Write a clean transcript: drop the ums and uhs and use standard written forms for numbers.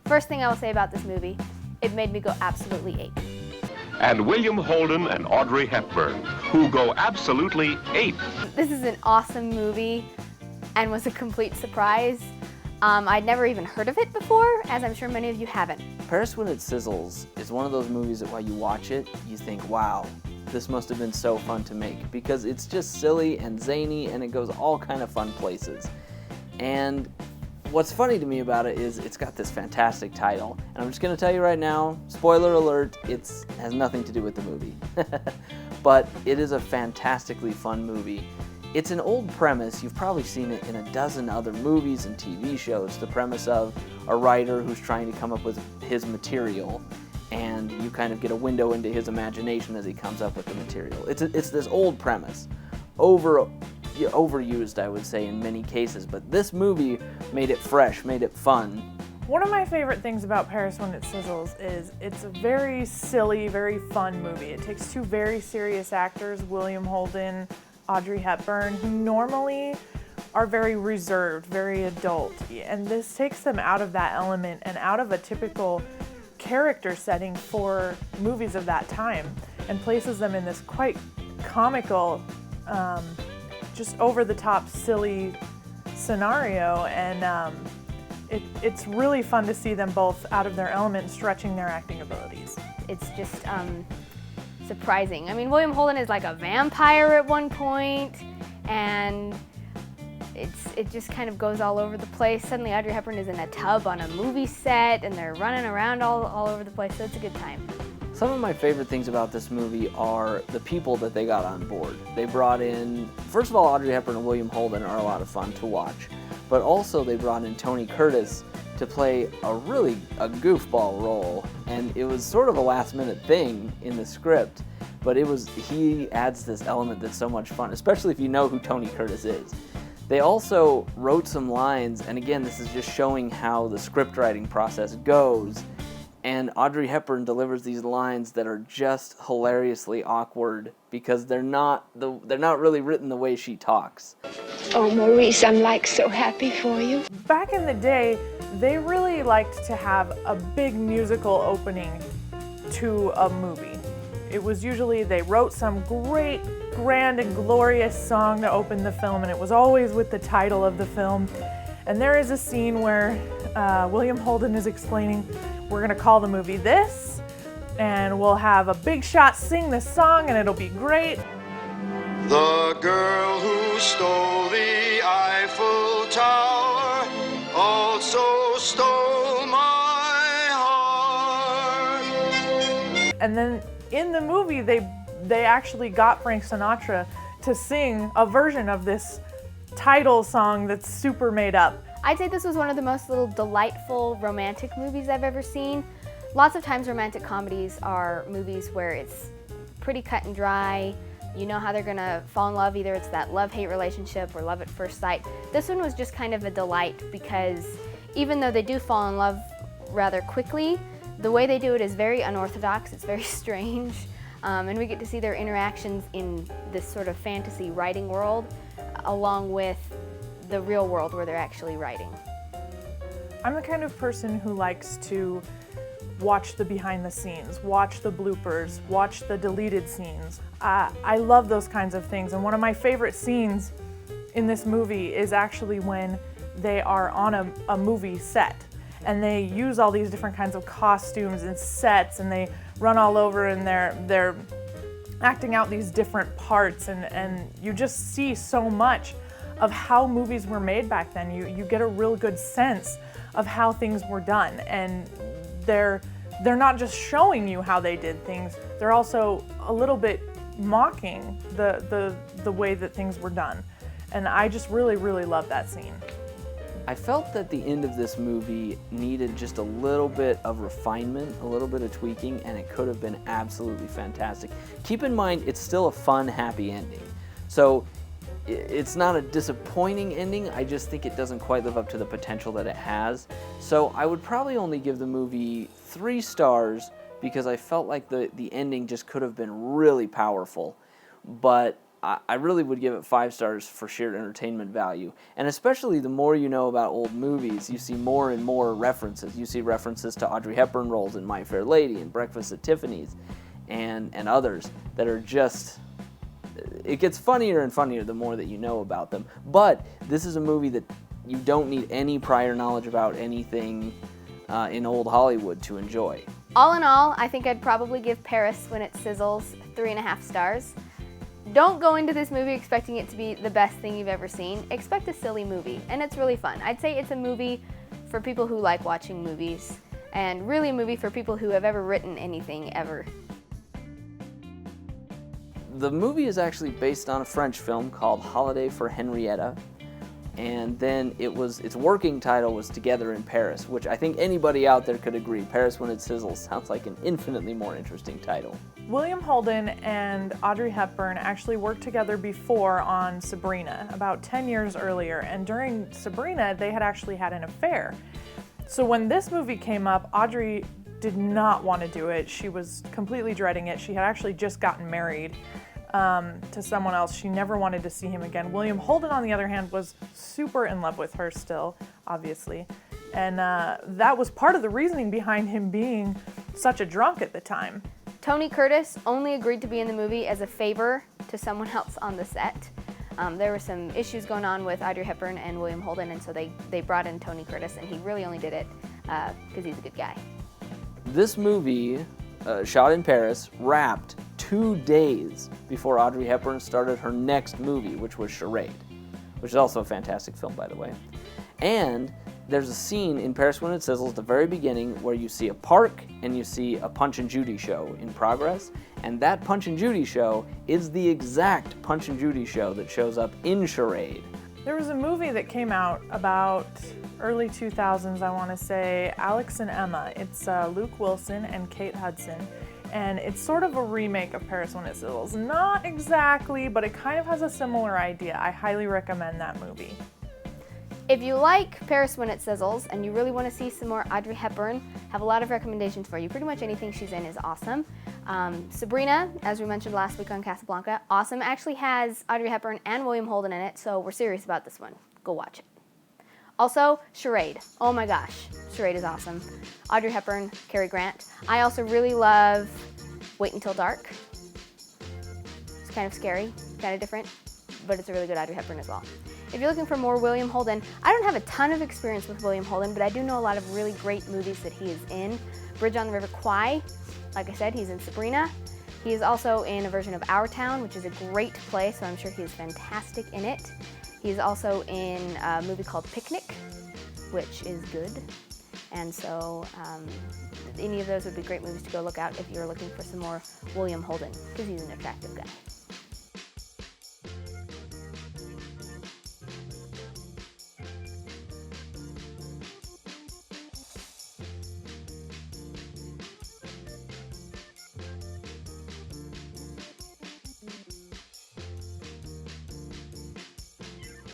First thing I will say about this movie, it made me go absolutely ape. And William Holden and Audrey Hepburn, who go absolutely ape. This is an awesome movie and was a complete surprise. I'd never even heard of it before, as I'm sure many of you haven't. Paris When It Sizzles is one of those movies that while you watch it, you think, wow, this must have been so fun to make, because it's just silly and zany and it goes all kind of fun places. And what's funny to me about it is it's got this fantastic title, and I'm just going to tell you right now, spoiler alert, it has nothing to do with the movie. But it is a fantastically fun movie. It's an old premise. You've probably seen it in a dozen other movies and TV shows. The premise of a writer who's trying to come up with his material, and you kind of get a window into his imagination as he comes up with the material. It's this old premise, overused, I would say, in many cases, but this movie made it fresh, made it fun. One of my favorite things about Paris When It Sizzles is it's a very silly, very fun movie. It takes two very serious actors, William Holden, Audrey Hepburn, who normally are very reserved, very adult, and this takes them out of that element and out of a typical character setting for movies of that time and places them in this quite comical, just over-the-top silly scenario, and it's really fun to see them both out of their element, stretching their acting abilities. It's just surprising. I mean, William Holden is like a vampire at one point, and it just kind of goes all over the place. Suddenly Audrey Hepburn is in a tub on a movie set, and they're running around all over the place, so it's a good time. Some of my favorite things about this movie are the people that they got on board. They brought in, first of all, Audrey Hepburn and William Holden are a lot of fun to watch, but also they brought in Tony Curtis to play a goofball role, and it was sort of a last-minute thing in the script, but he adds this element that's so much fun, especially if you know who Tony Curtis is. They also wrote some lines, and again, this is just showing how the script writing process goes, and Audrey Hepburn delivers these lines that are just hilariously awkward because they're not really written the way she talks. Oh, Maurice, I'm like so happy for you. Back in the day, they really liked to have a big musical opening to a movie. It was usually they wrote some great, grand, and glorious song to open the film, and it was always with the title of the film. And there is a scene where William Holden is explaining, we're going to call the movie this, and we'll have a big shot sing this song, and it'll be great. The girl who stole the Eiffel Tower also stole my heart. And then in the movie, they actually got Frank Sinatra to sing a version of this title song that's super made up. I'd say this was one of the most little delightful romantic movies I've ever seen. Lots of times romantic comedies are movies where it's pretty cut and dry. You know how they're gonna fall in love, either it's that love-hate relationship or love at first sight. This one was just kind of a delight because even though they do fall in love rather quickly, the way they do it is very unorthodox, it's very strange, and we get to see their interactions in this sort of fantasy writing world along with the real world where they're actually writing. I'm the kind of person who likes to watch the behind the scenes, watch the bloopers, watch the deleted scenes. I love those kinds of things, and one of my favorite scenes in this movie is actually when they are on a movie set and they use all these different kinds of costumes and sets, and they run all over and they're acting out these different parts, and you just see so much of how movies were made back then. You get a real good sense of how things were done, and they're not just showing you how they did things, they're also a little bit mocking the way that things were done. And I just really, really love that scene. I felt that the end of this movie needed just a little bit of refinement, a little bit of tweaking, and it could have been absolutely fantastic. Keep in mind, it's still a fun, happy ending. So it's not a disappointing ending, I just think it doesn't quite live up to the potential that it has. So I would probably only give the movie 3 stars because I felt like the ending just could have been really powerful. But I really would give it 5 stars for sheer entertainment value. And especially the more you know about old movies, you see more and more references. You see references to Audrey Hepburn roles in My Fair Lady and Breakfast at Tiffany's and others that are just... It gets funnier and funnier the more that you know about them. But this is a movie that you don't need any prior knowledge about anything in old Hollywood to enjoy. All in all, I think I'd probably give Paris When It Sizzles 3.5 stars. Don't go into this movie expecting it to be the best thing you've ever seen. Expect a silly movie, and it's really fun. I'd say it's a movie for people who like watching movies, and really a movie for people who have ever written anything ever. The movie is actually based on a French film called Holiday for Henrietta, and then its working title was Together in Paris, which I think anybody out there could agree. Paris When It Sizzles sounds like an infinitely more interesting title. William Holden and Audrey Hepburn actually worked together before on Sabrina, about 10 years earlier, and during Sabrina, they had actually had an affair. So when this movie came up, Audrey did not want to do it. She was completely dreading it. She had actually just gotten married to someone else. She never wanted to see him again. William Holden, on the other hand, was super in love with her still, obviously. And that was part of the reasoning behind him being such a drunk at the time. Tony Curtis only agreed to be in the movie as a favor to someone else on the set. There were some issues going on with Audrey Hepburn and William Holden, and so they brought in Tony Curtis, and he really only did it because he's a good guy. This movie, shot in Paris, wrapped 2 days before Audrey Hepburn started her next movie, which was Charade, which is also a fantastic film, by the way. And there's a scene in Paris When It Sizzles at the very beginning where you see a park and you see a Punch and Judy show in progress, and that Punch and Judy show is the exact Punch and Judy show that shows up in Charade. There was a movie that came out about early 2000s, I want to say, Alex and Emma. It's Luke Wilson and Kate Hudson, and it's sort of a remake of Paris When It Sizzles. Not exactly, but it kind of has a similar idea. I highly recommend that movie. If you like Paris When It Sizzles and you really want to see some more Audrey Hepburn, have a lot of recommendations for you. Pretty much anything she's in is awesome. Sabrina, as we mentioned last week on Casablanca, awesome. Actually has Audrey Hepburn and William Holden in it, so we're serious about this one. Go watch it. Also, Charade. Oh my gosh, Charade is awesome. Audrey Hepburn, Cary Grant. I also really love Wait Until Dark. It's kind of scary, kind of different, but it's a really good Audrey Hepburn as well. If you're looking for more William Holden, I don't have a ton of experience with William Holden, but I do know a lot of really great movies that he is in. Bridge on the River Kwai, like I said, he's in Sabrina. He is also in a version of Our Town, which is a great play, so I'm sure he is fantastic in it. He's also in a movie called Picnic, which is good. And so any of those would be great movies to go look out if you're looking for some more William Holden, because he's an attractive guy.